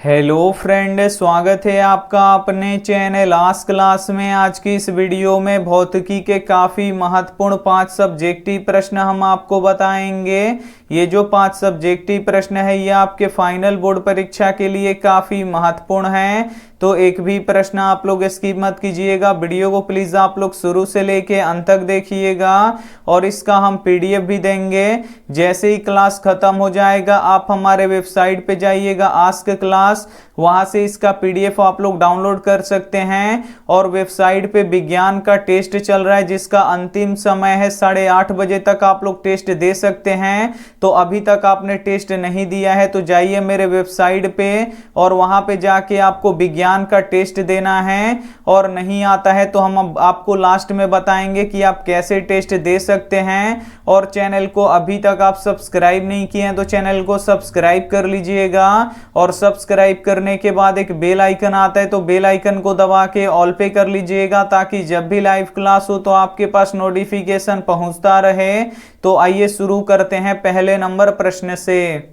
Hello friend, स्वागत है आपका अपने चैनल आस्क क्लास में। आज की इस वीडियो में भौतिकी के काफ़ी महत्वपूर्ण 5 सब्जेक्टिव प्रश्न हम आपको बताएंगे। ये जो 5 सब्जेक्टिव प्रश्न है ये आपके फाइनल बोर्ड परीक्षा के लिए काफ़ी महत्वपूर्ण है, तो एक भी प्रश्न आप लोग स्किप मत कीजिएगा। वीडियो को प्लीज़ आप लोग शुरू से लेके अंत तक देखिएगा और इसका हम पीडीएफ भी देंगे। जैसे ही क्लास खत्म हो जाएगा आप हमारे वेबसाइट पे जाइएगा आस्क क्लास, वहां से इसका पीडीएफ आप लोग डाउनलोड कर सकते हैं। और वेबसाइट पे विज्ञान का टेस्ट चल रहा है जिसका अंतिम समय है 8:30 बजे तक आप लोग टेस्ट दे सकते हैं। तो अभी तक आपने टेस्ट नहीं दिया है तो जाइए मेरे वेबसाइट पे और वहां पे जाके आपको विज्ञान का टेस्ट देना है। और नहीं आता है तो हम आपको लास्ट में बताएंगे कि आप कैसे टेस्ट दे सकते हैं। और चैनल को अभी तक आप सब्सक्राइब नहीं किए हैं तो चैनल को सब्सक्राइब कर लीजिएगा। और सब्सक्राइब करने के बाद एक बेल आइकन आता है तो बेल आइकन को दबा के ऑल पे कर लीजिएगा, ताकि जब भी लाइव क्लास हो तो आपके पास नोटिफिकेशन पहुंचता रहे। तो आइए शुरू करते हैं पहले नंबर प्रश्न से।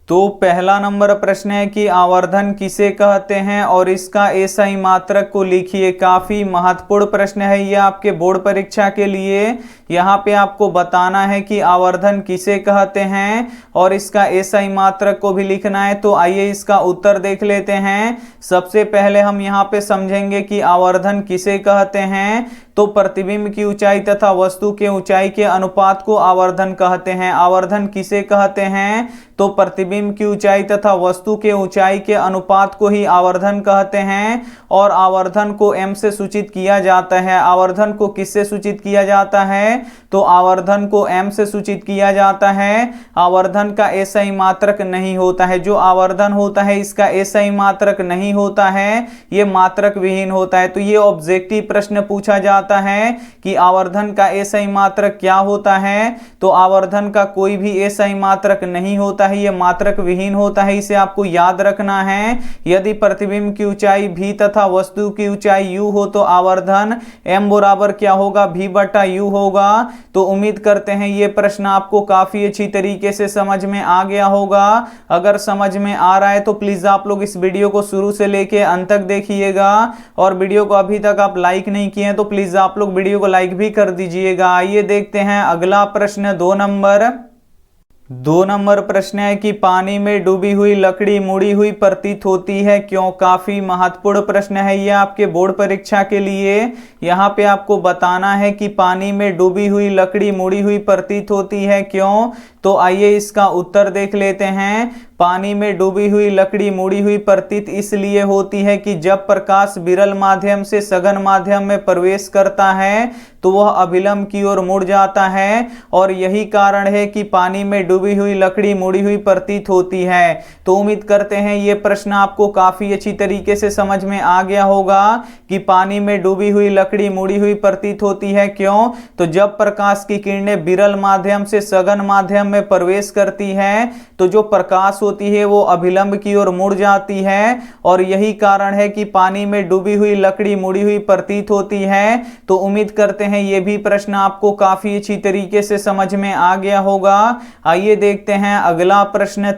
तो पहला नंबर प्रश्न है कि आवर्धन किसे कहते हैं और इसका एसआई मात्रक को लिखिए। काफी महत्वपूर्ण प्रश्न है ये आपके बोर्ड परीक्षा के लिए। यहाँ पे आपको बताना है कि आवर्धन किसे कहते हैं और इसका एसआई मात्रक को भी लिखना है। तो आइए इसका उत्तर देख लेते हैं। सबसे पहले हम यहाँ पे समझेंगे कि आवर्धन किसे कहते हैं। तो प्रतिबिंब की ऊंचाई तथा वस्तु के ऊंचाई के अनुपात को आवर्धन कहते हैं। आवर्धन किसे कहते हैं? तो प्रतिबिंब की ऊंचाई तथा वस्तु के ऊंचाई के अनुपात को ही आवर्धन कहते हैं। और आवर्धन को m से सूचित किया जाता है। आवर्धन को किससे सूचित किया जाता है? तो आवर्धन को m से सूचित किया जाता है। आवर्धन का एसआई मात्रक नहीं होता है। जो आवर्धन होता है इसका एसआई मात्रक नहीं होता है, ये मात्रक विहीन होता है। तो ये ऑब्जेक्टिव प्रश्न पूछा जाता है कि आवर्धन का एसआई मात्रक क्या होता है। तो आवर्धन का कोई भी एसआई मात्रक नहीं होता है, ये मात्रक विहीन होता है। इसे आपको याद रखना है। यदि प्रतिबिंब की ऊंचाई v तथा वस्तु की ऊंचाई u हो तो आवर्धन m बराबर क्या होगा? v बटा u होगा। तो उम्मीद करते हैं ये प्रश्न आपको काफी अच्छी तरीके से समझ में आ गया होगा। अगर समझ में आ रहा है तो प्लीज आप लोग इस वीडियो को शुरू से लेके अंत तक देखिएगा। और वीडियो को अभी तक आप लाइक नहीं किए हैं तो प्लीज आप लोग वीडियो को लाइक भी कर दीजिएगा। आइए देखते हैं अगला प्रश्न 2 नंबर प्रश्न है कि पानी में डूबी हुई लकड़ी मुड़ी हुई प्रतीत होती है, क्यों? काफी महत्वपूर्ण प्रश्न है ये आपके बोर्ड परीक्षा के लिए। यहाँ पे आपको बताना है कि पानी में डूबी हुई लकड़ी मुड़ी हुई प्रतीत होती है, क्यों? तो आइए इसका उत्तर देख लेते हैं। पानी में डूबी हुई लकड़ी मुड़ी हुई प्रतीत इसलिए होती है कि जब प्रकाश विरल माध्यम से सघन माध्यम में प्रवेश करता है तो वह अभिलंब की ओर मुड़ जाता है। और यही कारण है कि पानी में डूबी हुई लकड़ी मुड़ी हुई प्रतीत होती है। तो उम्मीद करते हैं ये प्रश्न आपको काफी अच्छी तरीके से समझ में आ गया होगा कि पानी में डूबी हुई लकड़ी मुड़ी हुई प्रतीत होती है, क्यों? तो जब प्रकाश की किरणें विरल माध्यम से सघन माध्यम में प्रवेश करती है तो जो प्रकाश होती है वो अभिलंब की ओर मुड़ जाती है। और यही कारण है कि पानी में डूबी हुई लकड़ी मुड़ी हुई प्रतीत होती है। तो उम्मीद करते हैं ये भी प्रश्न आपको काफी अच्छी तरीके से समझ में आ गया होगा। आइए देखते हैं अगला प्रश्न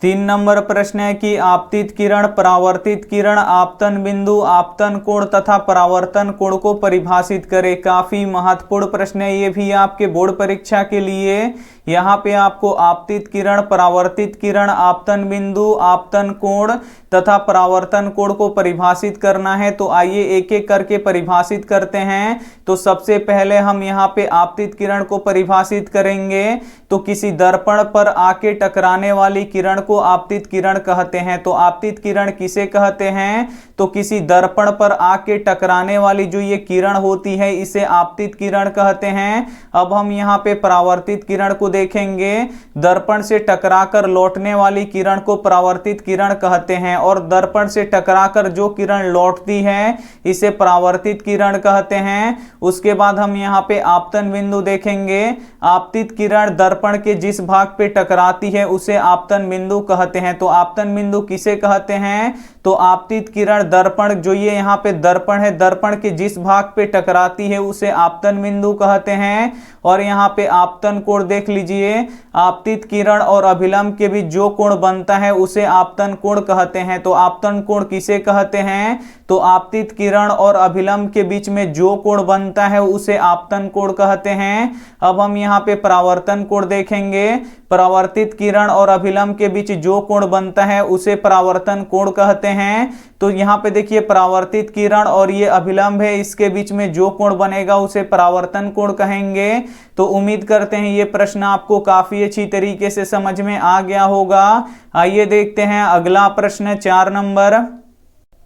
3 नंबर प्रश्न है कि आपतित किरण, परावर्तित किरण, आपतन बिंदु, आपतन कोण तथा परावर्तन कोण को परिभाषित करें। काफी महत्वपूर्ण प्रश्न है ये भी आपके बोर्ड परीक्षा के लिए। यहाँ पे आपको आपतित किरण, परावर्तित किरण, आपतन बिंदु, आपतन कोण तथा परावर्तन कोण को परिभाषित करना है। तो आइए एक एक करके परिभाषित करते हैं। तो सबसे पहले हम यहाँ पे आपतित किरण को परिभाषित करेंगे। तो किसी दर्पण पर आके टकराने वाली किरण को आपतित किरण कहते हैं। तो आपतित किरण किसे कहते हैं? तो किसी दर्पण पर आके टकराने वाली जो ये किरण होती है इसे आपतित किरण कहते हैं। अब हम यहाँ पे परावर्तित किरण को देखेंगे। दर्पण से टकराकर लौटने वाली किरण को परावर्तित किरण कहते हैं। और दर्पण से टकराकर जो किरण लौटती है इसे परावर्तित किरण कहते हैं। उसके बाद हम यहाँ पे आपतन बिंदु देखेंगे। आपतित किरण दर्पण के जिस भाग पे टकराती है उसे आपतन बिंदु कहते हैं। तो आपतन बिंदु किसे कहते हैं? तो आपतित किरण दर्पण, जो ये यहाँ पे दर्पण है, दर्पण के जिस भाग पे टकराती है उसे आपतन बिंदु कहते हैं। और यहाँ पे आपतन कोण देख लीजिए, आपतित किरण और अभिलंब के बीच जो कोण बनता है उसे आपतन कोण कहते हैं। तो आपतन कोण किसे कहते हैं? तो आपतित किरण और अभिलंब के बीच में जो कोण बनता है उसे आपतन कोण कहते हैं। अब हम यहाँ पे परावर्तन कोण देखेंगे। परावर्तित किरण और अभिलंब के बीच जो कोण बनता है उसे परावर्तन कोण कहते हैं। तो यहाँ पे देखिए परावर्तित किरण और ये अभिलंब है, इसके बीच में जो कोण बनेगा उसे परावर्तन कोण कहेंगे। तो उम्मीद करते हैं ये प्रश्न आपको काफी अच्छी तरीके से समझ में आ गया होगा। आइए देखते हैं अगला प्रश्न 4 नंबर।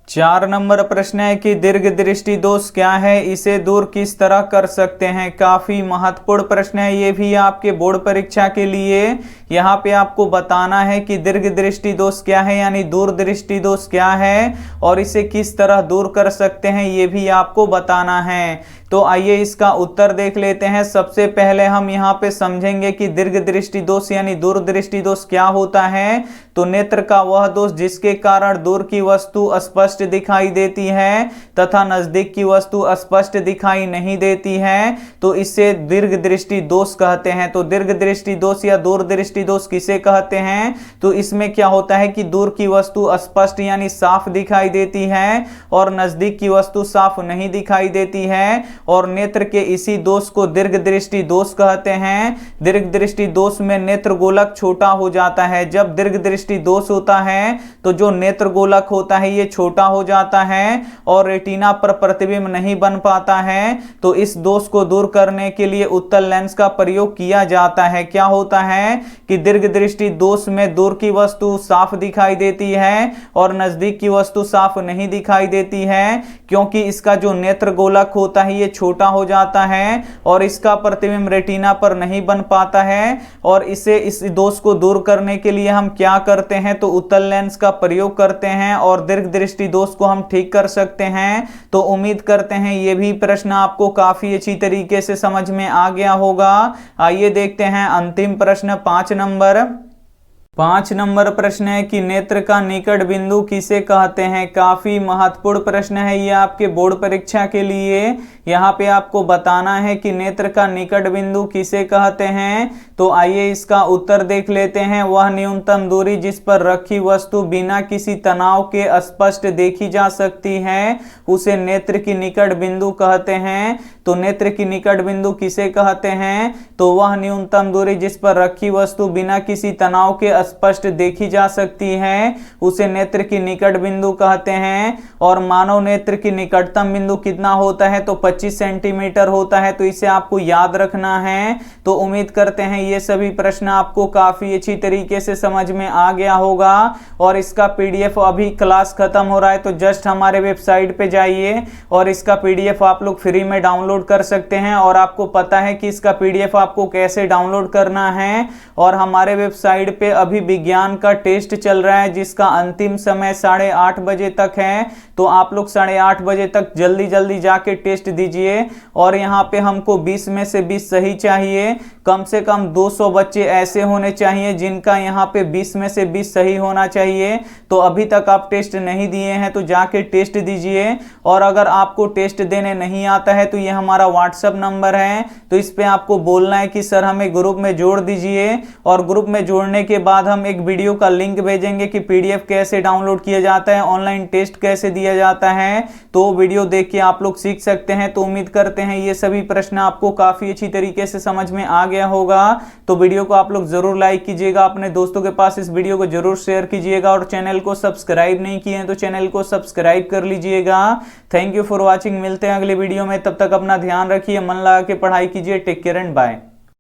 4 नंबर प्रश्न है कि दीर्घ दृष्टि दोष क्या है, इसे दूर किस तरह कर सकते हैं। काफी महत्वपूर्ण प्रश्न है ये भी आपके बोर्ड परीक्षा के लिए। यहाँ पे आपको बताना है कि दीर्घ दृष्टि दोष क्या है, यानी दूरदृष्टि दोष क्या है और इसे किस तरह दूर कर सकते हैं ये भी आपको बताना है। तो आइए इसका उत्तर देख लेते हैं। सबसे पहले हम यहाँ पे समझेंगे कि दीर्घ दृष्टि दोष यानी दूरदृष्टि दोष क्या होता है। तो नेत्र का वह दोष जिसके कारण दूर की वस्तु स्पष्ट दिखाई देती है तथा नजदीक की वस्तु स्पष्ट दिखाई नहीं देती है, तो इसे दीर्घ दृष्टि दोष कहते हैं। तो दीर्घ दृष्टि दोष या दूरदृष्टि दोष किसे कहते हैं? तो इसमें क्या होता है कि दूर की वस्तु स्पष्ट यानी साफ दिखाई देती है और नजदीक की वस्तु साफ नहीं दिखाई देती है, और नेत्र के इसी दोष को दीर्घ दृष्टि दोष कहते हैं। दीर्घ दृष्टि दोष में नेत्र गोलक छोटा हो जाता है। जब दीर्घ दृष्टि दोष होता है तो जो नेत्र गोलक होता है ये छोटा हो जाता है और रेटिना पर प्रतिबिंब नहीं बन पाता है। तो इस दोष को दूर करने के लिए उत्तल लेंस का प्रयोग किया जाता है। क्या होता है कि दीर्घ दृष्टि दोष में दूर की वस्तु साफ दिखाई देती है और नजदीक की वस्तु साफ नहीं दिखाई देती है, क्योंकि इसका जो नेत्र गोलक होता है ये छोटा हो जाता है और इसका प्रतिबिंब रेटिना पर नहीं बन पाता है। और इस दोष को दूर करने के लिए हम क्या करते हैं? तो उत्तल लेंस का प्रयोग करते हैं और दीर्घ दृष्टि दोष को हम ठीक कर सकते हैं। तो उम्मीद करते हैं ये भी प्रश्न आपको काफी अच्छी तरीके से समझ में आ गया होगा। आइए देखते हैं अंतिम प्रश्न 5 नंबर। 5 नंबर प्रश्न है कि नेत्र का निकट बिंदु किसे कहते हैं। काफी महत्वपूर्ण प्रश्न है ये आपके बोर्ड परीक्षा के लिए। यहाँ पे आपको बताना है कि नेत्र का निकट बिंदु किसे कहते हैं। तो आइए इसका उत्तर देख लेते हैं। वह न्यूनतम दूरी जिस पर रखी वस्तु बिना किसी तनाव के स्पष्ट देखी जा सकती है उसे नेत्र की निकट बिंदु कहते हैं। तो नेत्र की निकट बिंदु किसे कहते हैं? तो वह न्यूनतम दूरी जिस पर रखी वस्तु बिना किसी तनाव के स्पष्ट देखी जा सकती है उसे नेत्र की निकट बिंदु कहते हैं। और मानव नेत्र की निकटतम बिंदु कितना होता है? तो 25 सेंटीमीटर होता है। तो इसे आपको याद रखना है। तो उम्मीद करते हैं ये सभी प्रश्न आपको काफी अच्छी तरीके से समझ में आ गया होगा। और इसका पीडीएफ अभी क्लास खत्म हो रहा है तो जस्ट हमारे वेबसाइट पे जाइए और इसका पीडीएफ आप लोग फ्री में डाउनलोड कर सकते हैं। और आपको पता है कि इसका पीडीएफ आपको कैसे डाउनलोड करना है। और हमारे वेबसाइट पे अभी विज्ञान का टेस्ट चल रहा है जिसका अंतिम समय 8:30 बजे तक है। तो आप लोग 8:30 बजे तक जल्दी जल्दी जाके टेस्ट दीजिए। और यहाँ पे हमको 20 में से 20 सही चाहिए। कम से कम 200 बच्चे ऐसे होने चाहिए जिनका यहाँ पे 20 में से 20 सही होना चाहिए। तो अभी तक आप टेस्ट नहीं दिए हैं तो जाके टेस्ट दीजिए। और अगर आपको टेस्ट देने नहीं आता है तो ये हमारा व्हाट्सएप नंबर है, तो इस पे आपको बोलना है कि सर हमें ग्रुप में जोड़ दीजिए। और ग्रुप में जोड़ने के बाद हम एक वीडियो का लिंक भेजेंगे कि पीडीएफ कैसे डाउनलोड किया जाता है, ऑनलाइन टेस्ट कैसे दिया जाता है। तो वीडियो देख के आप लोग सीख सकते हैं। तो उम्मीद करते हैं ये सभी प्रश्न आपको काफी अच्छी तरीके से समझ में आ गया होगा। तो वीडियो को आप लोग जरूर लाइक कीजिएगा, अपने दोस्तों के पास इस वीडियो को जरूर शेयर कीजिएगा और चैनल को सब्सक्राइब नहीं किए हैं तो चैनल को सब्सक्राइब कर लीजिएगा। Thank you for watching. मिलते हैं अगले वीडियो में, तब तक अपना ध्यान रखिए, मन लगा के पढ़ाई कीजिए। Take care and bye.